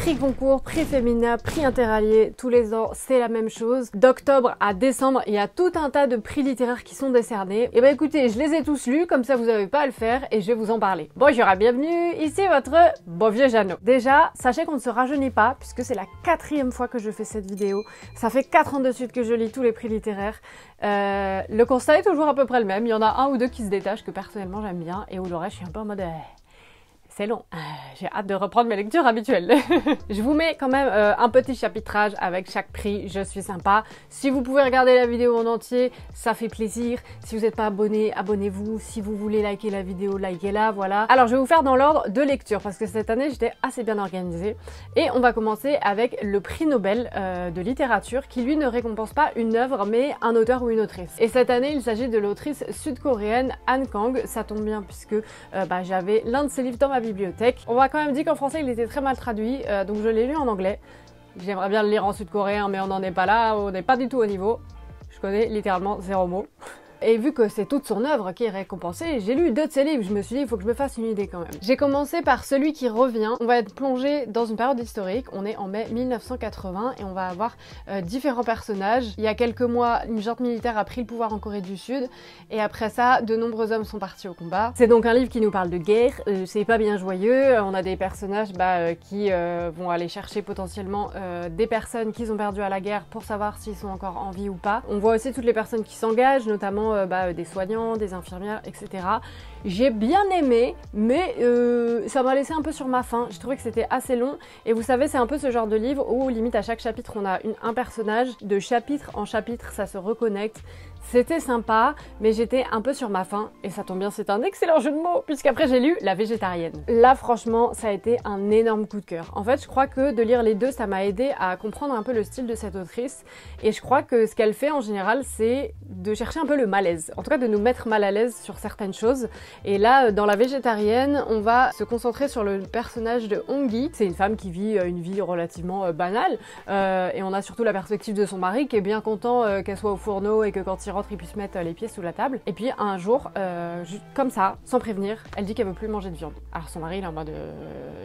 prix concours, prix féminin, prix interallié, tous les ans c'est la même chose. D'octobre à décembre, il y a tout un tas de prix littéraires qui sont décernés. Et bah écoutez, je les ai tous lus, comme ça vous n'avez pas à le faire et je vais vous en parler. Bonjour et bienvenue, ici votre beau vieux Jeannot. Déjà, sachez qu'on ne se rajeunit pas, puisque c'est la 4e fois que je fais cette vidéo. Ça fait 4 ans de suite que je lis tous les prix littéraires. Le constat est toujours à peu près le même. Il y en a un ou deux qui se détachent que personnellement j'aime bien et où le reste je suis un peu en mode... C'est long, j'ai hâte de reprendre mes lectures habituelles. Je vous mets quand même un petit chapitrage avec chaque prix, je suis sympa. Si vous pouvez regarder la vidéo en entier, ça fait plaisir. Si vous n'êtes pas abonné, abonnez-vous. Si vous voulez liker la vidéo, likez-la, voilà. Alors je vais vous faire dans l'ordre de lecture parce que cette année j'étais assez bien organisée. Et on va commencer avec le prix Nobel de littérature qui lui ne récompense pas une œuvre mais un auteur ou une autrice. Et cette année il s'agit de l'autrice sud-coréenne Han Kang. Ça tombe bien puisque j'avais l'un de ses livres dans ma bibliothèque. On m'a quand même dit qu'en français il était très mal traduit, donc je l'ai lu en anglais. J'aimerais bien le lire en sud-coréen mais on n'en est pas là, on n'est pas du tout au niveau. Je connais littéralement 0 mot. Et vu que c'est toute son œuvre qui est récompensée, j'ai lu 2 de ses livres, je me suis dit il faut que je me fasse une idée quand même. J'ai commencé par celui qui revient. On va être plongé dans une période historique, on est en mai 1980 et on va avoir différents personnages. Il y a quelques mois, une junte militaire a pris le pouvoir en Corée du Sud et après ça, de nombreux hommes sont partis au combat. C'est donc un livre qui nous parle de guerre, c'est pas bien joyeux, on a des personnages qui vont aller chercher potentiellement des personnes qu'ils ont perdues à la guerre pour savoir s'ils sont encore en vie ou pas. On voit aussi toutes les personnes qui s'engagent, notamment des soignants, des infirmières, etc. J'ai bien aimé, mais ça m'a laissé un peu sur ma faim. J'ai trouvé que c'était assez long. Et vous savez, c'est un peu ce genre de livre où, limite, à chaque chapitre, on a un personnage. De chapitre en chapitre, ça se reconnecte. C'était sympa, mais j'étais un peu sur ma faim. Et ça tombe bien, c'est un excellent jeu de mots, puisqu'après, j'ai lu La Végétarienne. Là, franchement, ça a été un énorme coup de cœur. En fait, je crois que de lire les deux, ça m'a aidé à comprendre un peu le style de cette autrice. Et je crois que ce qu'elle fait, en général, c'est de chercher un peu le malaise. En tout cas, de nous mettre mal à l'aise sur certaines choses. Et là, dans La Végétarienne, on va se concentrer sur le personnage de Hong-gi. C'est une femme qui vit une vie relativement banale. Et on a surtout la perspective de son mari qui est bien content qu'elle soit au fourneau et que quand il rentre, il puisse mettre les pieds sous la table. Et puis un jour, juste comme ça, sans prévenir, elle dit qu'elle veut plus manger de viande. Alors son mari, il est en mode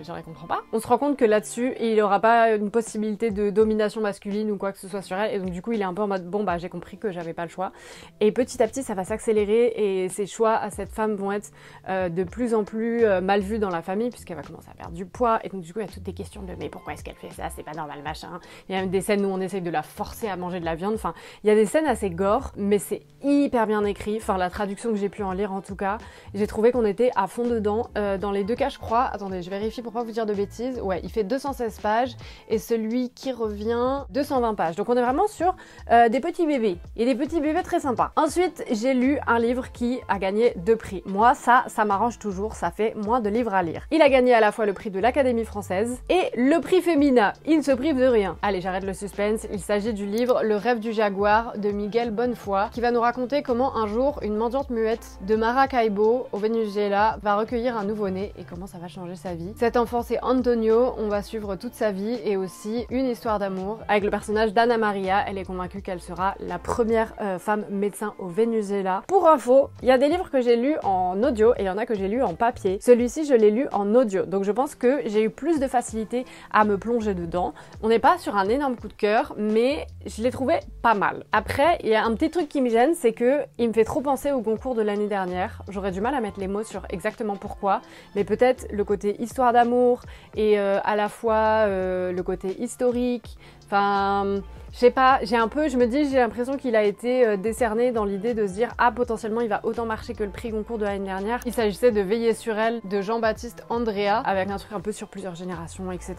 je ne comprends pas. On se rend compte que là-dessus, il n'aura pas une possibilité de domination masculine ou quoi que ce soit sur elle. Et donc du coup, il est un peu en mode bon bah j'ai compris que j'avais pas le choix. Et petit à petit, ça va s'accélérer et ses choix à cette femme vont être de plus en plus mal vues dans la famille puisqu'elle va commencer à perdre du poids. Et donc du coup, il y a toutes des questions de mais pourquoi est-ce qu'elle fait ça? C'est pas normal, machin. Il y a même des scènes où on essaye de la forcer à manger de la viande. Enfin, il y a des scènes assez gore, mais c'est hyper bien écrit. Enfin, la traduction que j'ai pu en lire en tout cas, j'ai trouvé qu'on était à fond dedans. Dans les deux cas, je crois, attendez, je vérifie pour pas vous dire de bêtises. Ouais, il fait 216 pages et celui qui revient 220 pages. Donc on est vraiment sur des petits bébés et des petits bébés très sympas. Ensuite, j'ai lu un livre qui a gagné 2 prix. Moi, ça m'arrange toujours, ça fait moins de livres à lire. Il a gagné à la fois le prix de l'Académie française et le prix Femina. Il ne se prive de rien. Allez, j'arrête le suspense. Il s'agit du livre Le rêve du jaguar de Miguel Bonnefoy qui va nous raconter comment un jour une mendiante muette de Maracaibo au Venezuela va recueillir un nouveau-né et comment ça va changer sa vie. Cet enfant c'est Antonio, on va suivre toute sa vie et aussi une histoire d'amour avec le personnage d'Anna Maria. Elle est convaincue qu'elle sera la première femme médecin au Venezuela. Pour info, il y a des livres que j'ai lus en audio et il y en a que j'ai lus en papier. Celui-ci je l'ai lu en audio, donc je pense que j'ai eu plus de facilité à me plonger dedans. On n'est pas sur un énorme coup de cœur, mais je l'ai trouvé pas mal. Après, il y a un petit truc qui me gêne, c'est que il me fait trop penser au concours de l'année dernière. J'aurais du mal à mettre les mots sur exactement pourquoi, mais peut-être le côté histoire d'amour et à la fois le côté historique. Enfin, je sais pas, j'ai l'impression qu'il a été décerné dans l'idée de se dire ah potentiellement il va autant marcher que le prix Goncourt de l'année dernière. Il s'agissait de Veiller sur elle de Jean-Baptiste Andrea avec un truc un peu sur plusieurs générations, etc.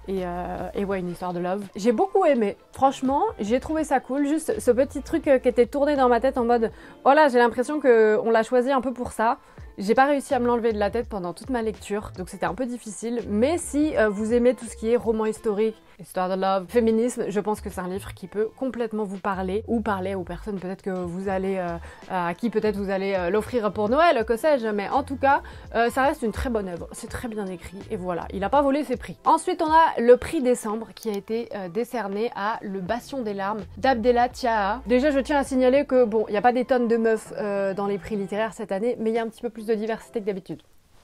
Et ouais, une histoire de love. J'ai beaucoup aimé, franchement, j'ai trouvé ça cool. Juste ce petit truc qui était tourné dans ma tête en mode oh là, j'ai l'impression qu'on l'a choisi un peu pour ça. J'ai pas réussi à me l'enlever de la tête pendant toute ma lecture, donc c'était un peu difficile. Mais si vous aimez tout ce qui est roman historique, histoire de love, féminisme, je pense que c'est un livre qui peut complètement vous parler, ou parler aux personnes peut-être que vous allez, à qui peut-être vous allez l'offrir pour Noël, que sais-je. Mais en tout cas, ça reste une très bonne œuvre, c'est très bien écrit, et voilà, il a pas volé ses prix. Ensuite, on a le prix décembre qui a été décerné à Le Bastion des larmes d'Abdella Tchaha. Déjà, je tiens à signaler que bon, il n'y a pas des tonnes de meufs dans les prix littéraires cette année, mais il y a un petit peu plus de diversité que d'habitude.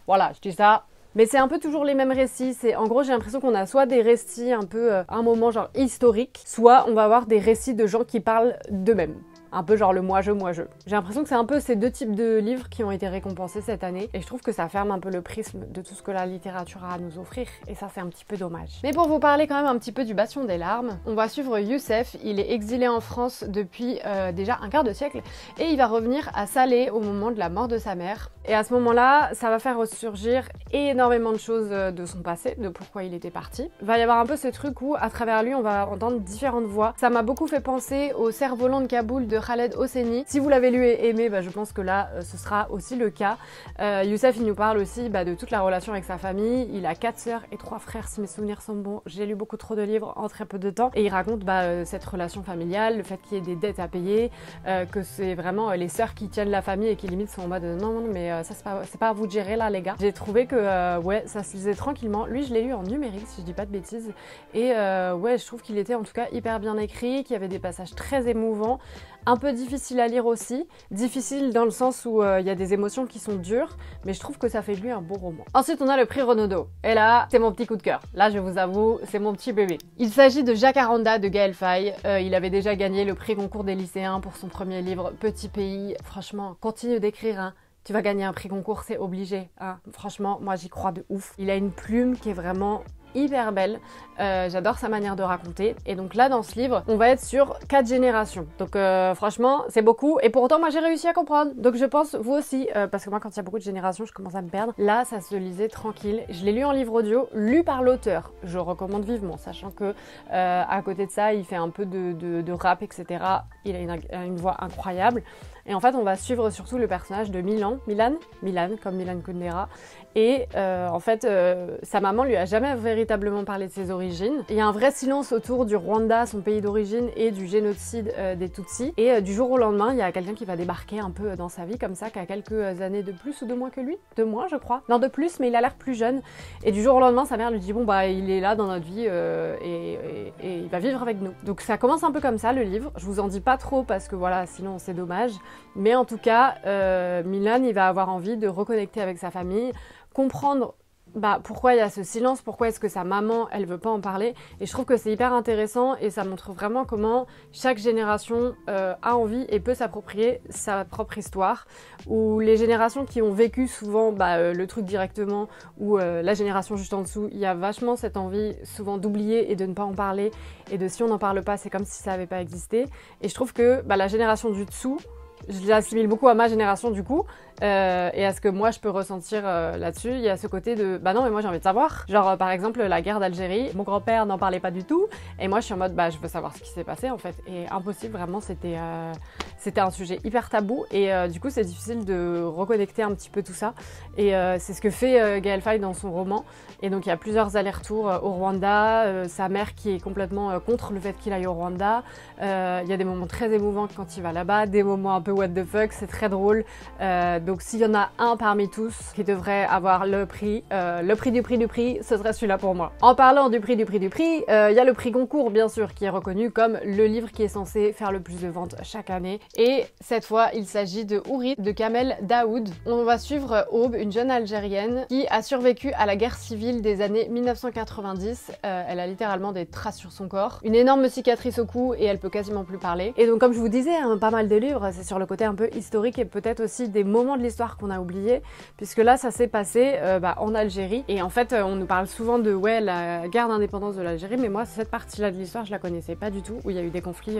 Voilà, je dis ça, Mais c'est un peu toujours les mêmes récits. En gros, j'ai l'impression qu'on a soit des récits un peu, un moment genre historique, soit on va avoir des récits de gens qui parlent d'eux-mêmes. Un peu genre le moi-je, moi-je. J'ai l'impression que c'est un peu ces deux types de livres qui ont été récompensés cette année. Et je trouve que ça ferme un peu le prisme de tout ce que la littérature a à nous offrir. Et ça, c'est un petit peu dommage. Mais pour vous parler quand même un petit peu du Bastion des larmes, on va suivre Youssef. Il est exilé en France depuis déjà un quart de siècle. Et il va revenir à Salé au moment de la mort de sa mère. Et à ce moment-là, ça va faire ressurgir énormément de choses de son passé, de pourquoi il était parti. Il va y avoir un peu ce truc où, à travers lui, on va entendre différentes voix. Ça m'a beaucoup fait penser au Cerf-Volant de Kaboul de Khaled Hosseini. Si vous l'avez lu et aimé, je pense que là, ce sera aussi le cas. Youssef, il nous parle aussi de toute la relation avec sa famille. Il a 4 sœurs et 3 frères, si mes souvenirs sont bons. J'ai lu beaucoup trop de livres en très peu de temps. Et il raconte cette relation familiale, le fait qu'il y ait des dettes à payer, que c'est vraiment les sœurs qui tiennent la famille et qui limite sont en mode non, mais ça c'est pas à vous de gérer là les gars. J'ai trouvé que ouais, ça se lisait tranquillement. Lui, je l'ai lu en numérique si je dis pas de bêtises. Et ouais, je trouve qu'il était en tout cas hyper bien écrit, qu'il y avait des passages très émouvants. Un peu difficile à lire aussi, difficile dans le sens où il y a des émotions qui sont dures, mais je trouve que ça fait de lui un bon roman. Ensuite, on a le prix Renaudot. Et là, c'est mon petit coup de cœur. Là, je vous avoue, c'est mon petit bébé. Il s'agit de Jacaranda de Gaël Faye. Il avait déjà gagné le prix concours des lycéens pour son premier livre, Petit Pays. Franchement, continue d'écrire, hein. Tu vas gagner un prix concours, c'est obligé, hein. Franchement, moi j'y crois de ouf. Il a une plume qui est vraiment hyper belle, j'adore sa manière de raconter. Et donc là dans ce livre on va être sur 4 générations, donc franchement c'est beaucoup, et pourtant moi j'ai réussi à comprendre, donc je pense vous aussi, parce que moi quand il y a beaucoup de générations je commence à me perdre. Là ça se lisait tranquille, je l'ai lu en livre audio, lu par l'auteur, je recommande vivement, sachant que à côté de ça il fait un peu de rap, etc. Il a une voix incroyable. Et en fait, on va suivre surtout le personnage de Milan, comme Milan Kundera. Et en fait, sa maman lui a jamais véritablement parlé de ses origines. Il y a un vrai silence autour du Rwanda, son pays d'origine, et du génocide des Tutsis. Et du jour au lendemain, il y a quelqu'un qui va débarquer un peu dans sa vie, comme ça, qui a quelques années de plus ou de moins que lui. De moins, je crois. Non, de plus, mais il a l'air plus jeune. Et du jour au lendemain, sa mère lui dit, bon, il est là dans notre vie et il va vivre avec nous. Donc ça commence un peu comme ça, le livre. Je vous en dis pas trop parce que voilà, sinon c'est dommage. Mais en tout cas, Milan, il va avoir envie de reconnecter avec sa famille, comprendre pourquoi il y a ce silence, pourquoi est-ce que sa maman, elle veut pas en parler. Et je trouve que c'est hyper intéressant et ça montre vraiment comment chaque génération a envie et peut s'approprier sa propre histoire. Ou les générations qui ont vécu souvent le truc directement, ou la génération juste en dessous, il y a vachement cette envie souvent d'oublier et de ne pas en parler. Et de si on n'en parle pas, c'est comme si ça n'avait pas existé. Et je trouve que la génération du dessous, je l'assimile beaucoup à ma génération du coup, et à ce que moi je peux ressentir là-dessus. Il y a ce côté de non mais moi j'ai envie de savoir, genre par exemple la guerre d'Algérie, mon grand-père n'en parlait pas du tout et moi je suis en mode je veux savoir ce qui s'est passé en fait, et impossible, vraiment c'était un sujet hyper tabou, et du coup c'est difficile de reconnecter un petit peu tout ça, et c'est ce que fait Gaël Faye dans son roman. Et donc il y a plusieurs allers-retours au Rwanda, sa mère qui est complètement contre le fait qu'il aille au Rwanda, il y a des moments très émouvants quand il va là-bas, des moments un peu what the fuck, c'est très drôle. Donc s'il y en a un parmi tous qui devrait avoir le prix du prix, ce serait celui-là pour moi. En parlant du prix, il y a le prix Goncourt bien sûr qui est reconnu comme le livre qui est censé faire le plus de ventes chaque année. Et cette fois il s'agit de Ourit de Kamel Daoud. On va suivre Aube, une jeune Algérienne qui a survécu à la guerre civile des années 1990. Elle a littéralement des traces sur son corps, une énorme cicatrice au cou et elle peut quasiment plus parler. Et donc comme je vous disais, pas mal de livres, c'est sur le côté un peu historique et peut-être aussi des moments de l'histoire qu'on a oubliés, puisque là ça s'est passé en Algérie, et en fait on nous parle souvent de la guerre d'indépendance de l'Algérie, mais moi cette partie-là de l'histoire je la connaissais pas du tout, où il y a eu des conflits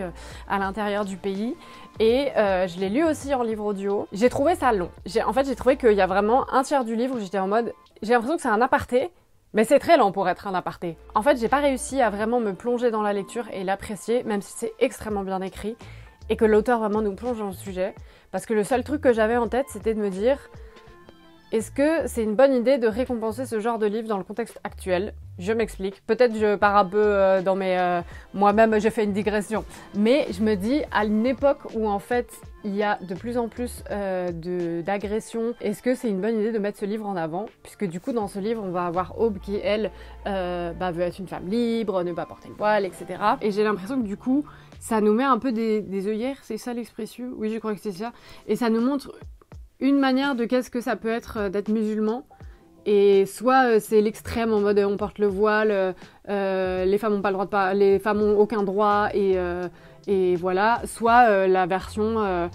à l'intérieur du pays, et je l'ai lu aussi en livre audio. J'ai trouvé ça long. En fait j'ai trouvé qu'il y a vraiment un tiers du livre où j'étais en mode, j'ai l'impression que c'est un aparté, mais c'est très lent pour être un aparté. En fait j'ai pas réussi à vraiment me plonger dans la lecture et l'apprécier, même si c'est extrêmement bien écrit et que l'auteur vraiment nous plonge dans le sujet. Parce que le seul truc que j'avais en tête, c'était de me dire, est-ce que c'est une bonne idée de récompenser ce genre de livre dans le contexte actuel? Je m'explique. Peut-être je pars un peu dans mes... moi-même, j'ai fait une digression. Mais je me dis, à une époque où en fait, il y a de plus en plus d'agressions, est-ce que c'est une bonne idée de mettre ce livre en avant? Puisque du coup, dans ce livre, on va avoir Aube qui, elle, veut être une femme libre, ne pas porter le voile, etc. Et j'ai l'impression que du coup, ça nous met un peu des œillères, c'est ça l'expression? Oui, je crois que c'est ça. Et ça nous montre une manière de qu'est-ce que ça peut être d'être musulman. Et soit c'est l'extrême en mode on porte le voile, les femmes ont pas le droit de les femmes ont aucun droit et voilà, soit la version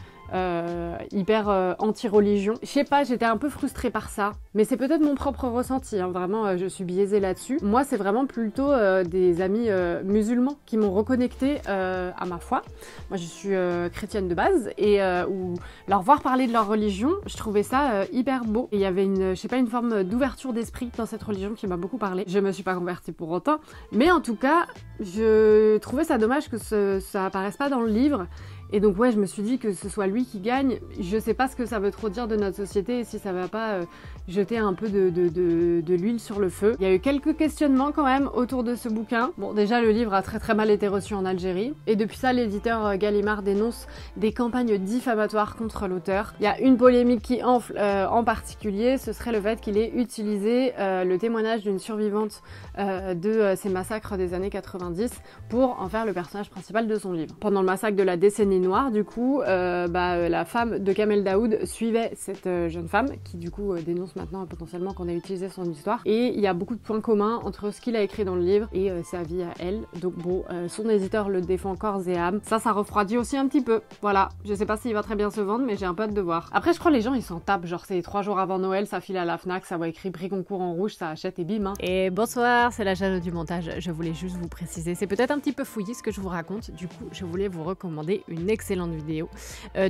hyper anti-religion. Je sais pas, j'étais un peu frustrée par ça, mais c'est peut-être mon propre ressenti, hein. Vraiment je suis biaisée là-dessus. Moi c'est vraiment plutôt des amis musulmans qui m'ont reconnectée à ma foi. Moi je suis chrétienne de base et où leur voir parler de leur religion, je trouvais ça hyper beau. Et il y avait une, je sais pas, une forme d'ouverture d'esprit dans cette religion qui m'a beaucoup parlé. Je me suis pas convertie pour autant, mais en tout cas je trouvais ça dommage que ça apparaisse pas dans le livre. Et donc ouais, je me suis dit que ce soit lui qui gagne. Je sais pas ce que ça veut trop dire de notre société et si ça va pas jeter un peu de l'huile sur le feu. Il y a eu quelques questionnements quand même autour de ce bouquin. Bon, déjà le livre a très mal été reçu en Algérie. Et depuis ça, l'éditeur Gallimard dénonce des campagnes diffamatoires contre l'auteur. Il y a une polémique qui enfle en particulier, ce serait le fait qu'il ait utilisé le témoignage d'une survivante de ces massacres des années 90 pour en faire le personnage principal de son livre. Pendant le massacre de la décennie noire, du coup, la femme de Kamel Daoud suivait cette jeune femme qui du coup dénonce maintenant potentiellement qu'on a utilisé son histoire. Et il y a beaucoup de points communs entre ce qu'il a écrit dans le livre et sa vie à elle. Donc bon, son éditeur le défend corps et âme. Ça refroidit aussi un petit peu. Voilà, je sais pas s'il va très bien se vendre, mais j'ai un peu hâte de voir. Après, je crois les gens ils s'en tapent, genre c'est 3 jours avant Noël, ça file à la Fnac, ça voit écrit prix concours en rouge, ça achète et bim. Hein. Et bonsoir, c'est la Jeanne du montage. Je voulais juste vous préciser, c'est peut-être un petit peu fouillis ce que je vous raconte. Du coup, je voulais vous recommander une excellente vidéo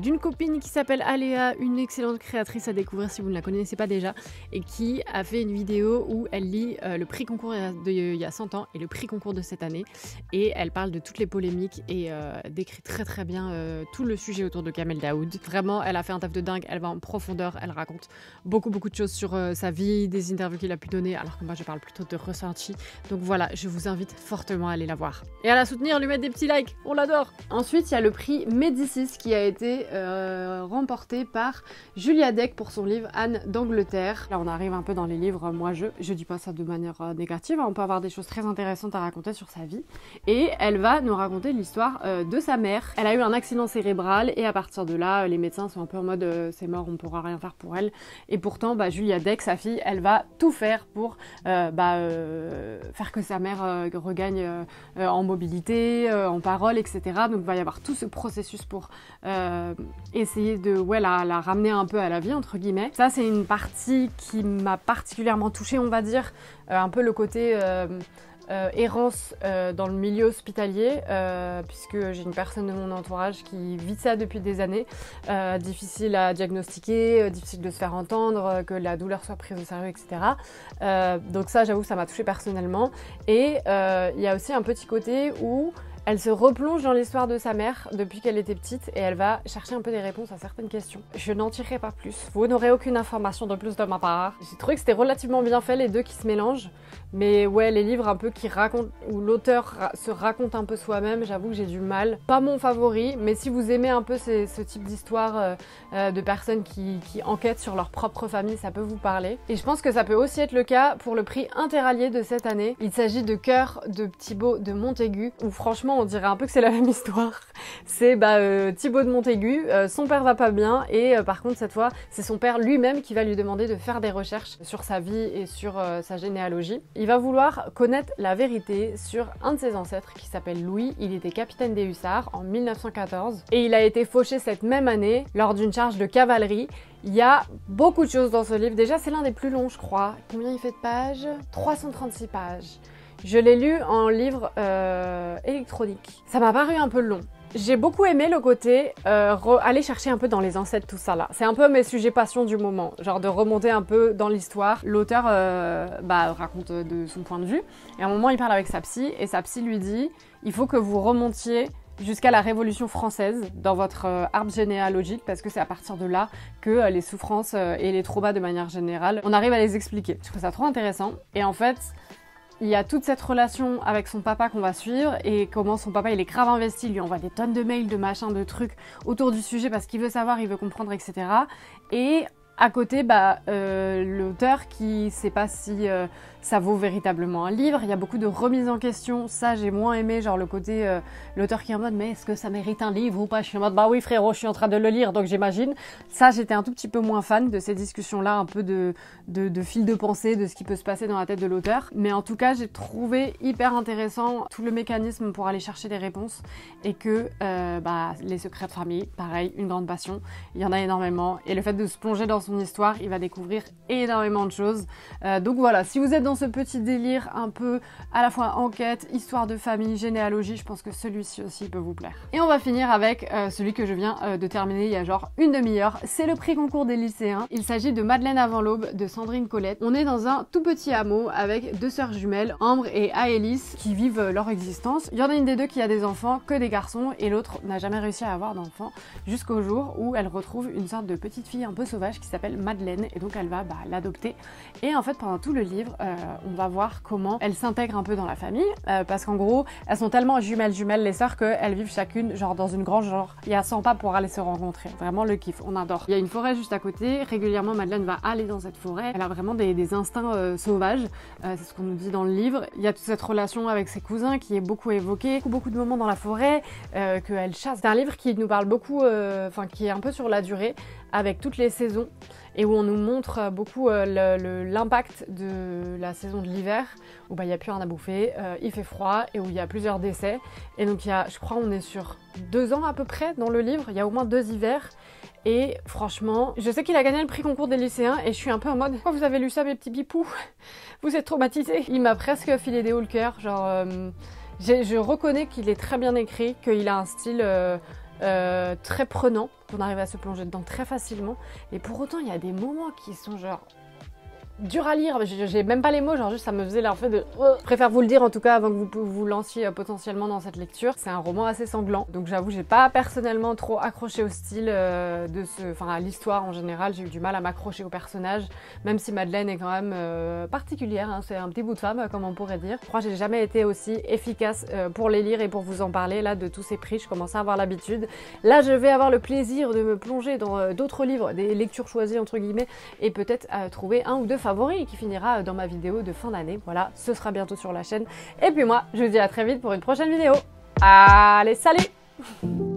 d'une copine qui s'appelle Aléa, une excellente créatrice à découvrir si vous ne la connaissez pas déjà, et qui a fait une vidéo où elle lit le prix concours il y a 100 ans et le prix concours de cette année, et elle parle de toutes les polémiques et décrit très bien tout le sujet autour de Kamel Daoud. Vraiment, elle a fait un taf de dingue, elle va en profondeur, elle raconte beaucoup de choses sur sa vie, des interviews qu'il a pu donner, alors que moi je parle plutôt de ressenti. Donc voilà, je vous invite fortement à aller la voir. Et à la soutenir, lui mettre des petits likes, on l'adore. Ensuite, il y a le prix Médicis qui a été remporté par Julia Deck pour son livre Anne d'Angleterre. Là, on arrive un peu dans les livres, moi je dis pas ça de manière négative, hein. On peut avoir des choses très intéressantes à raconter sur sa vie. Et elle va nous raconter l'histoire de sa mère. Elle a eu un accident cérébral et à partir de là, les médecins sont un peu en mode c'est mort, on pourra rien faire pour elle. Et pourtant, Julia Deck, sa fille, elle va tout faire pour faire que sa mère regagne en mobilité, en parole, etc. Donc il va y avoir tout ce processus pour essayer de la ramener un peu à la vie, entre guillemets. Ça, c'est une partie qui m'a particulièrement touchée, on va dire. Un peu le côté errance dans le milieu hospitalier, puisque j'ai une personne de mon entourage qui vit ça depuis des années. Difficile à diagnostiquer, difficile de se faire entendre, que la douleur soit prise au sérieux, etc. Donc ça, j'avoue, ça m'a touchée personnellement. Et il y a aussi un petit côté où elle se replonge dans l'histoire de sa mère depuis qu'elle était petite et elle va chercher un peu des réponses à certaines questions. Je n'en tirerai pas plus. Vous n'aurez aucune information de plus de ma part. J'ai trouvé que c'était relativement bien fait, les deux qui se mélangent. Mais ouais, les livres un peu qui racontent, où l'auteur se raconte un peu soi-même, j'avoue que j'ai du mal. Pas mon favori, mais si vous aimez un peu ce type d'histoire de personnes qui enquêtent sur leur propre famille, ça peut vous parler. Et je pense que ça peut aussi être le cas pour le prix Interallié de cette année. Il s'agit de Cœur de Thibaut de Montaigu, où franchement on dirait un peu que c'est la même histoire. C'est Thibaut de Montaigu, son père va pas bien et par contre cette fois c'est son père lui-même qui va lui demander de faire des recherches sur sa vie et sur sa généalogie. Il va vouloir connaître la vérité sur un de ses ancêtres qui s'appelle Louis. Il était capitaine des hussards en 1914 et il a été fauché cette même année lors d'une charge de cavalerie. Il y a beaucoup de choses dans ce livre. Déjà c'est l'un des plus longs je crois. Combien il fait de pages? 336 pages. Je l'ai lu en livre électronique. Ça m'a paru un peu long. J'ai beaucoup aimé le côté aller chercher un peu dans les ancêtres, tout ça là. C'est un peu mes sujets passion du moment, genre de remonter un peu dans l'histoire. L'auteur raconte de son point de vue et à un moment il parle avec sa psy et sa psy lui dit il faut que vous remontiez jusqu'à la Révolution française dans votre arbre généalogique parce que c'est à partir de là que les souffrances et les traumas de manière générale, on arrive à les expliquer. Je trouve ça trop intéressant et en fait il y a toute cette relation avec son papa qu'on va suivre et comment son papa il est grave investi, il lui envoie des tonnes de mails, de machins, de trucs autour du sujet parce qu'il veut savoir, il veut comprendre, etc. Et à côté, l'auteur qui sait pas si ça vaut véritablement un livre. Il y a beaucoup de remises en question, ça j'ai moins aimé, genre le côté l'auteur qui est en mode mais est-ce que ça mérite un livre ou pas? Je suis en mode bah oui frérot, je suis en train de le lire donc j'imagine. Ça j'étais un tout petit peu moins fan de ces discussions-là, un peu de fil de pensée, de ce qui peut se passer dans la tête de l'auteur. Mais en tout cas j'ai trouvé hyper intéressant tout le mécanisme pour aller chercher des réponses et que les secrets de famille, pareil, une grande passion, il y en a énormément et le fait de se plonger dans son histoire, il va découvrir énormément de choses. Donc voilà, si vous êtes dans ce petit délire un peu à la fois enquête, histoire de famille, généalogie, je pense que celui-ci aussi peut vous plaire. Et on va finir avec celui que je viens de terminer il y a genre une demi-heure, c'est le prix concours des lycéens. Il s'agit de Madeleine avant l'aube de Sandrine Colette. On est dans un tout petit hameau avec deux sœurs jumelles, Ambre et Aélis, qui vivent leur existence. Il y en a une des deux qui a des enfants, que des garçons, et l'autre n'a jamais réussi à avoir d'enfants, jusqu'au jour où elle retrouve une sorte de petite fille un peu sauvage qui s'appelle Madeleine, et donc elle va l'adopter. Et en fait pendant tout le livre, on va voir comment elles s'intègrent un peu dans la famille, parce qu'en gros, elles sont tellement jumelles les sœurs qu'elles vivent chacune genre dans une grange, genre il y a 100 pas pour aller se rencontrer. Vraiment le kiff, on adore. Il y a une forêt juste à côté, régulièrement Madeleine va aller dans cette forêt, elle a vraiment des instincts sauvages, c'est ce qu'on nous dit dans le livre. Il y a toute cette relation avec ses cousins qui est beaucoup évoquée, beaucoup de moments dans la forêt, qu'elle chasse. C'est un livre qui nous parle beaucoup, qui est un peu sur la durée, avec toutes les saisons, et où on nous montre beaucoup l'impact de la saison de l'hiver, où il n'y a plus rien à bouffer, il fait froid, et où il y a plusieurs décès. Et donc je crois on est sur 2 ans à peu près dans le livre, il y a au moins 2 hivers. Et franchement, je sais qu'il a gagné le prix concours des lycéens et je suis un peu en mode pourquoi vous avez lu ça mes petits pipous? Vous êtes traumatisés? Il m'a presque filé des hauts le cœur, genre je reconnais qu'il est très bien écrit, qu'il a un style très prenant, qu'on arrive à se plonger dedans très facilement, et pour autant il y a des moments qui sont genre dur à lire, j'ai même pas les mots, genre juste ça me faisait l'effet de... Je préfère vous le dire en tout cas avant que vous lanciez potentiellement dans cette lecture. C'est un roman assez sanglant, donc j'avoue j'ai pas personnellement trop accroché au style à l'histoire en général, j'ai eu du mal à m'accrocher au personnage, même si Madeleine est quand même particulière, hein, c'est un petit bout de femme comme on pourrait dire. Je crois que j'ai jamais été aussi efficace pour les lire et pour vous en parler, là de tous ces prix, je commence à avoir l'habitude. Là je vais avoir le plaisir de me plonger dans d'autres livres, des lectures choisies entre guillemets, et peut-être trouver un ou deux favori qui finira dans ma vidéo de fin d'année. Voilà, ce sera bientôt sur la chaîne. Et puis moi, je vous dis à très vite pour une prochaine vidéo. Allez, salut!